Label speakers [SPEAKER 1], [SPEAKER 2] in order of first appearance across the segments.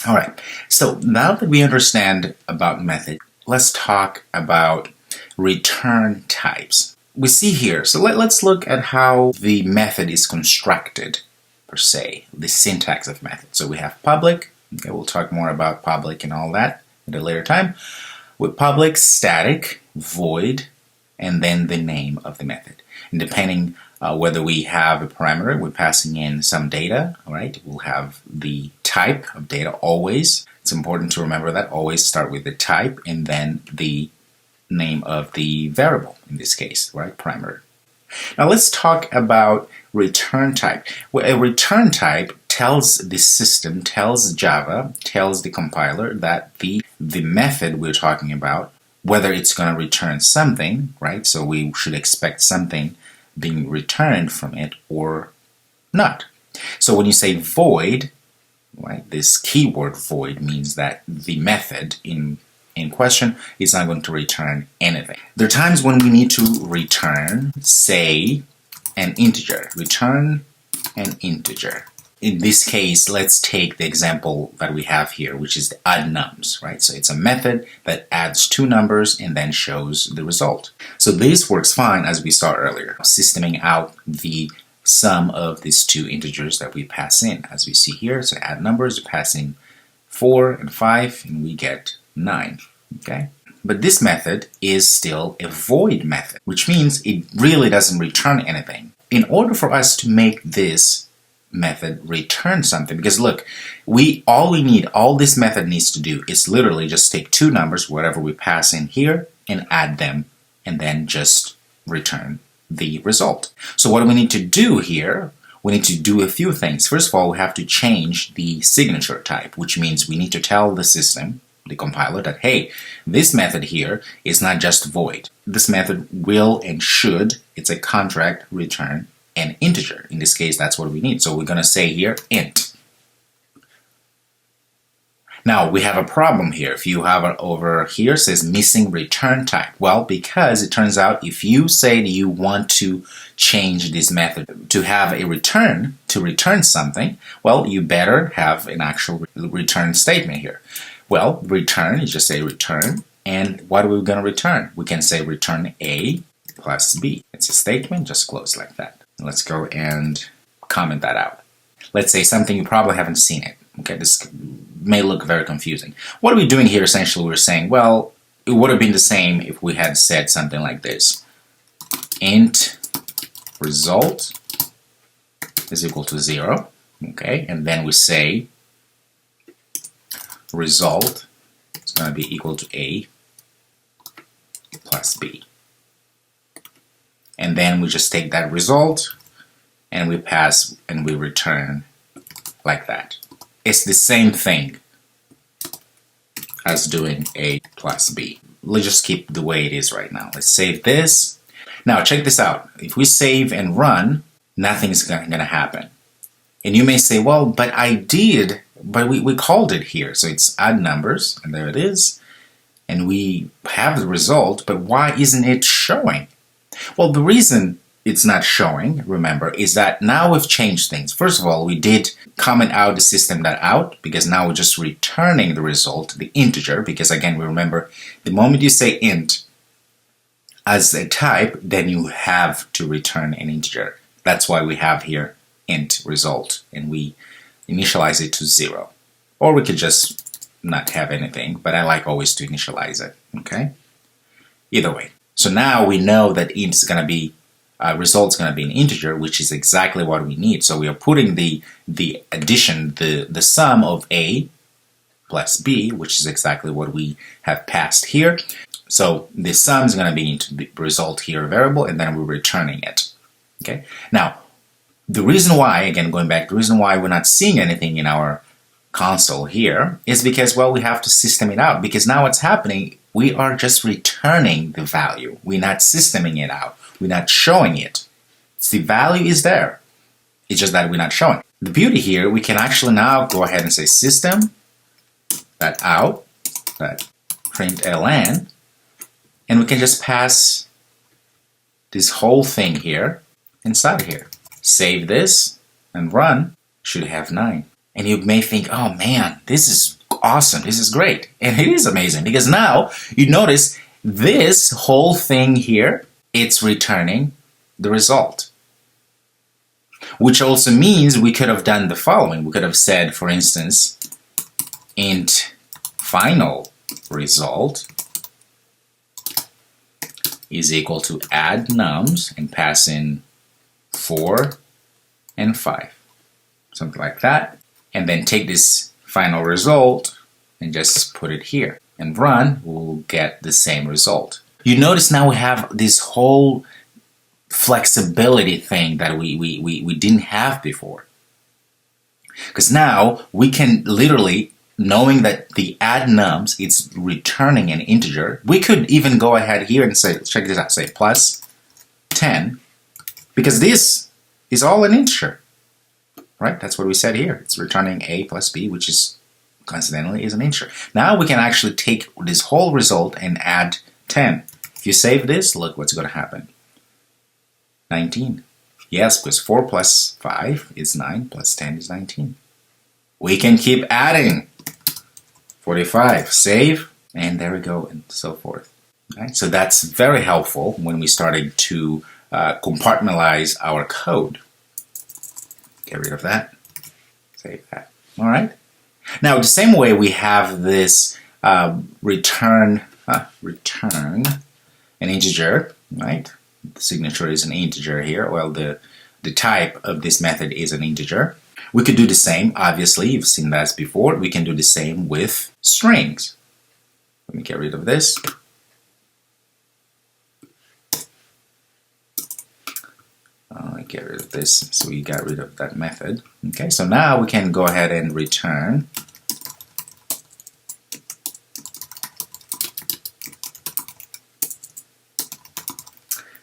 [SPEAKER 1] All right, so now that we understand about method, let's talk about return types. We see here, so let's look at how the method is constructed per se, the syntax of method. So we have public, okay, we'll talk more about public and all that at a later time. With public, static, void, and then the name of the method. And depending whether we have a parameter, we're passing in some data, all right? We'll have the type of data always. It's important to remember that. Always start with the type and then the name of the variable, in this case, right? Parameter. Now let's talk about return type. Well, a return type tells the system, tells Java, tells the compiler that the method we're talking about, whether it's going to return something, right? So we should expect something being returned from it or not. So when you say void, right, this keyword void means that the method in question is not going to return anything. There are times when we need to return, say, an integer. Return an integer. In this case, let's take the example that we have here, which is the add nums, right? So it's a method that adds two numbers and then shows the result. So this works fine as we saw earlier, systeming out the sum of these two integers that we pass in, as we see here. So add numbers, pass in 4 and 5, and we get 9, okay? But this method is still a void method, which means it really doesn't return anything. In order for us to make this method return something, because look, all this method needs to do is literally just take two numbers, whatever we pass in here, and add them, and then just return the result. So what do we need to do here? We need to do a few things. First of all, we have to change the signature type, which means we need to tell the system, the compiler, that hey, this method here is not just void. This method will and should, it's a contract, return an integer. In this case, that's what we need. So we're going to say here int. Now we have a problem here. If you have it over here, it says missing return type. Well, because it turns out if you say that you want to change this method to have a return, to return something, well, you better have an actual return statement here. Well, return, you just say return, and what are we going to return? We can say return A plus B. It's a statement, just close like that. Let's go and comment that out. Let's say something you probably haven't seen it. Okay, this may look very confusing. What are we doing here? Essentially, we're saying, well, it would have been the same if we had said something like this. Int result is equal to 0. Okay, and then we say result is going to be equal to A plus B. And then we just take that result and we pass and we return like that. It's the same thing as doing A plus B. Let's just keep the way it is right now. Let's save this. Now check this out. If we save and run, nothing's going to happen. And you may say, well, but we called it here. So it's add numbers, and there it is. And we have the result, but why isn't it showing? Well, the reason it's not showing, remember, is that now we've changed things. First of all, we did comment out the system that out, because now we're just returning the result, the integer, because again, we remember the moment you say int as a type, then you have to return an integer. That's why we have here int result, and we initialize it to 0. Or we could just not have anything, but I like always to initialize it, okay? Either way. So now we know that int is going to be, result is going to be an integer, which is exactly what we need. So we are putting the addition, the sum of A plus B, which is exactly what we have passed here. So the sum is going to be into the result here variable, and then we're returning it. Okay. Now, the reason why, again, going back, the reason why we're not seeing anything in our console here is because, well, we have to system it out, because now what's happening, we are just returning the value. We're not systeming it out. We're not showing it. The value is there. It's just that we're not showing. The beauty here, we can actually now go ahead and say system that out, that println, and we can just pass this whole thing here inside here. Save this and run. Should have 9. And you may think, oh man, this is awesome. This is great. And it is amazing because now you notice this whole thing here, it's returning the result. Which also means we could have done the following. We could have said, for instance, int final result is equal to add nums and pass in 4 and 5. Something like that. And then take this final result and just put it here. And run, we'll get the same result. You notice now we have this whole flexibility thing that we didn't have before. Because now we can literally, knowing that the add nums is returning an integer, we could even go ahead here and say, check this out, say plus 10, because this is all an integer, right? That's what we said here. It's returning a plus b, which is coincidentally is an integer. Now we can actually take this whole result and add 10. If you save this, look what's going to happen. 19. Yes, because 4 plus 5 is 9, plus 10 is 19. We can keep adding. 45. Save, and there we go, and so forth. Right? So that's very helpful when we started to compartmentalize our code. Get rid of that. Save that. All right. Now, the same way we have this return an integer, right? The signature is an integer here. Well, the type of this method is an integer. We could do the same, obviously, you've seen that before. We can do the same with strings. Let me get rid of this. Get rid of this, so we got rid of that method. Okay, so now we can go ahead and return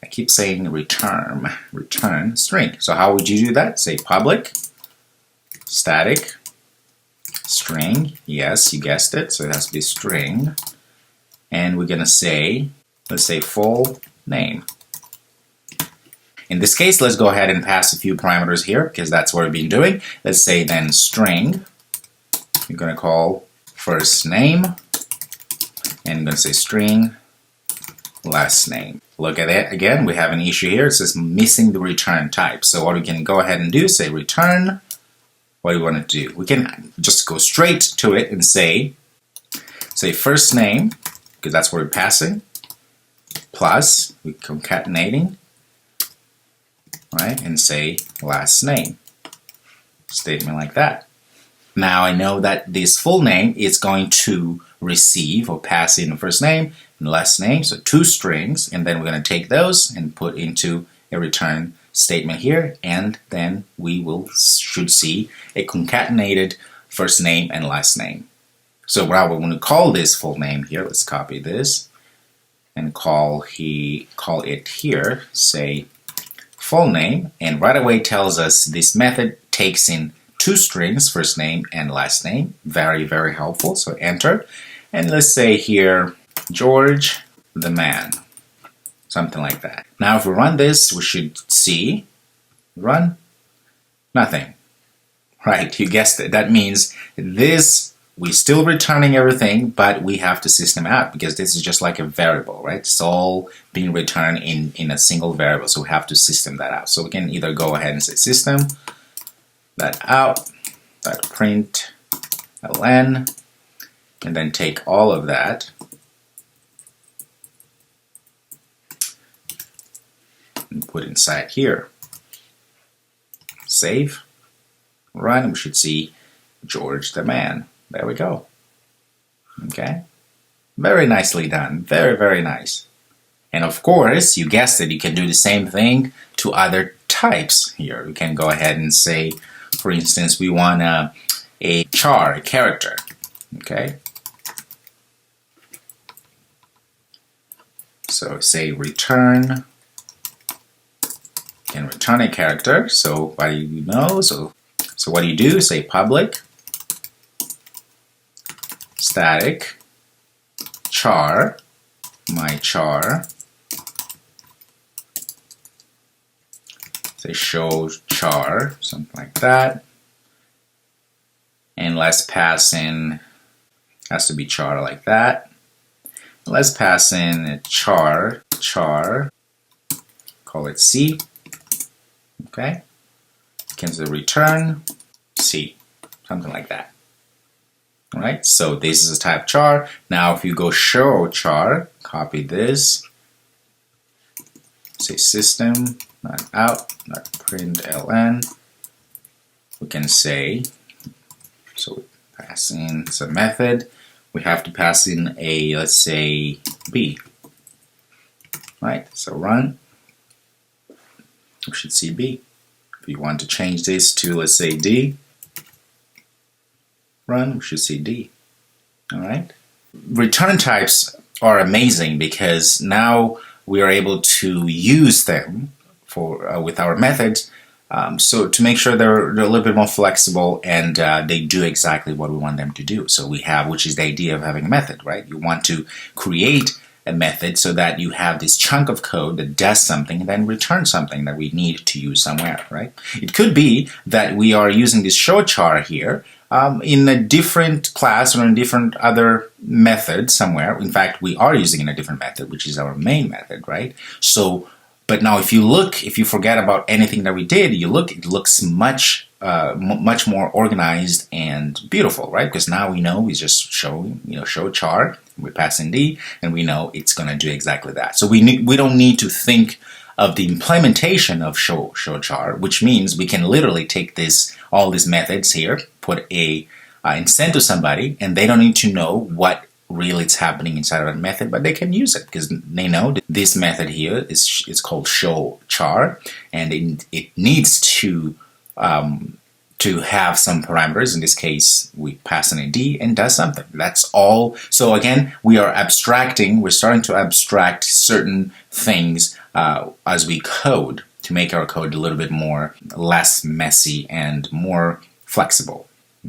[SPEAKER 1] I keep saying return string. So how would you do that? Say public static string. Yes, you guessed it, so it has to be string. And we're gonna say, let's say full name. In this case, let's go ahead and pass a few parameters here because that's what we've been doing. Let's say then string. You're going to call first name, and I'm going to say string last name. Look at it again. We have an issue here. It says missing the return type. So what we can go ahead and do, say return. What do we want to do? We can just go straight to it and say first name, because that's what we're passing, plus we're concatenating. Right, and say last name. Statement like that. Now I know that this full name is going to receive or pass in the first name and last name, so 2 strings, and then we're going to take those and put into a return statement here, and then we should see a concatenated first name and last name. So what I want to call this full name here, let's copy this and call it here, say full name, and right away tells us this method takes in 2 strings, first name and last name. Very, very helpful. So enter, and let's say here George the man, something like that. Now if we run this, we should see run nothing. Right, you guessed it. That means this, we're still returning everything, but we have to system out because this is just like a variable, right? It's all being returned in a single variable, so we have to system that out. So we can either go ahead and say system that out, that print ln, and then take all of that and put inside here. Save, run, and we should see George the man. There we go. Okay. Very nicely done. Very, very nice. And of course, you guessed it, you can do the same thing to other types here. We can go ahead and say, for instance, we want a char, a character. Okay. So say return. You can return a character. So what do you know? So what do you do? Say public static char, my char, say show char, something like that, and let's pass in Has to be char like that. Let's pass in a char, call it C. Okay. Cancel return C, something like that. All right. So this is a type char. Now, if you go show char, copy this. Say system, not out, not println. We can say, so we pass in some method. We have to pass in a, let's say, B. Right, so run. We should see B. If you want to change this to, let's say, D, run, we should see D. All right. Return types are amazing because now we are able to use them for with our methods. So to make sure they're a little bit more flexible and they do exactly what we want them to do. So we have, which is the idea of having a method, right? You want to create a method so that you have this chunk of code that does something and then returns something that we need to use somewhere, right? It could be that we are using this show char here in a different class or in a different other method somewhere. In fact, we are using in a different method, which is our main method, right? So, but now if you forget about anything that we did, it looks much more organized and beautiful, right? Because now we know we just show char, we pass in D, and we know it's going to do exactly that. So we don't need to think of the implementation of show char, which means we can literally take all these methods here, put and send to somebody, and they don't need to know what really is happening inside of that method, but they can use it because they know that this method here is called show char, and it needs to have some parameters. In this case, we pass in a D and does something. That's all. So again, we're starting to abstract certain things as we code to make our code a little bit less messy and more flexible.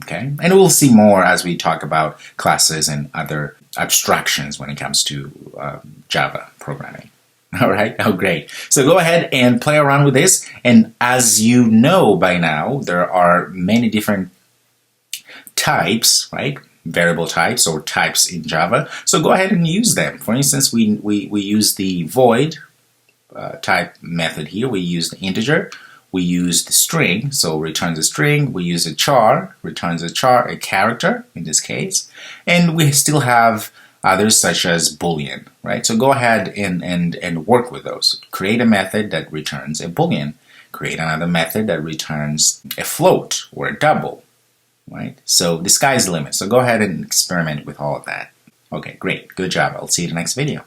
[SPEAKER 1] Okay, and we'll see more as we talk about classes and other abstractions when it comes to Java programming. All right, oh great. So go ahead and play around with this. And as you know by now, there are many different types, right? Variable types or types in Java. So go ahead and use them. For instance, we use the void type method here. We use the integer. We use the string, so returns a string. We use a char, returns a character in this case. And we still have others such as Boolean, right? So go ahead and work with those. Create a method that returns a Boolean. Create another method that returns a float or a double, right? So the sky's the limit. So go ahead and experiment with all of that. Okay, great. Good job. I'll see you in the next video.